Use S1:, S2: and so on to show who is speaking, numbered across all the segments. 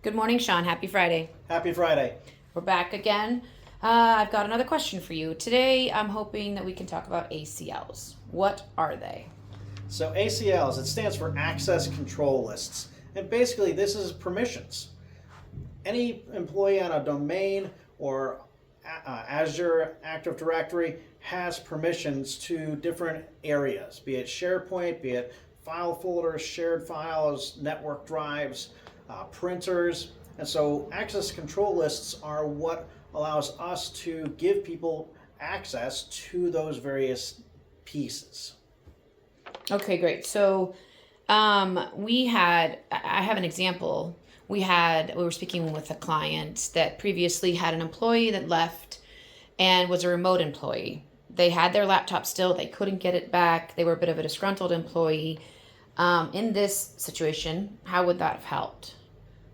S1: Good morning, Sean. Happy Friday.
S2: Happy Friday.
S1: We're back again. I've got another question for you. Today, I'm hoping that we can talk about ACLs. What are they?
S2: So ACLs, it stands for Access Control Lists. And basically this is permissions. Any employee on a domain or Azure Active Directory has permissions to different areas, be it SharePoint, be it file folders, shared files, network drives, printers. And so access control lists are what allows us to give people access to those various pieces.
S1: Okay, great. So, I have an example. We were speaking with a client that previously had an employee that left and was a remote employee. They had their laptop still, they couldn't get it back. They were a bit of a disgruntled employee. In this situation, how would that have helped?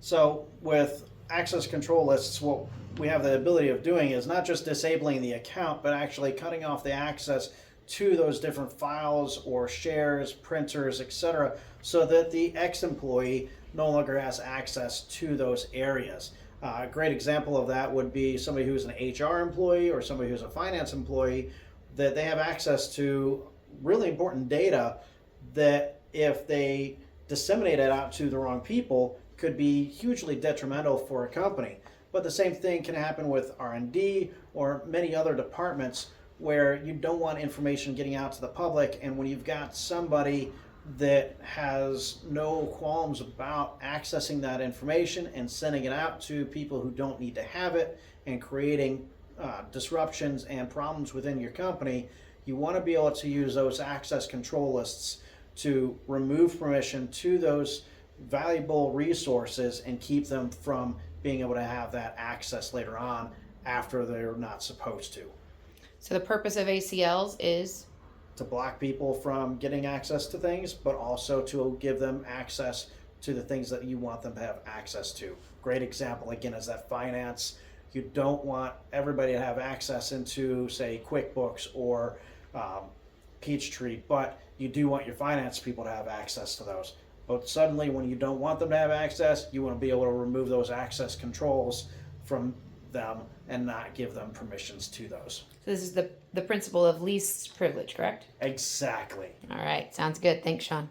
S2: So with access control lists, what we have the ability of doing is not just disabling the account, but actually cutting off the access to those different files or shares, printers, etc., so that the ex-employee no longer has access to those areas. A great example of that would be somebody who's an HR employee or somebody who's a finance employee, that they have access to really important data that if they disseminate it out to the wrong people could be hugely detrimental for a company. But the same thing can happen with R&D or many other departments where you don't want information getting out to the public, and when you've got somebody that has no qualms about accessing that information and sending it out to people who don't need to have it and creating disruptions and problems within your company, you want to be able to use those access control lists to remove permission to those valuable resources and keep them from being able to have that access later on after they're not supposed to.
S1: So the purpose of ACLs is
S2: To block people from getting access to things, but also to give them access to the things that you want them to have access to. Great example again is that finance. You don't want everybody to have access into, say, QuickBooks or Peachtree, but you do want your finance people to have access to those. But suddenly when you don't want them to have access, you want to be able to remove those access controls from them and not give them permissions to those.
S1: So this is the principle of least privilege, correct?
S2: Exactly.
S1: All right, sounds good. Thanks, Sean.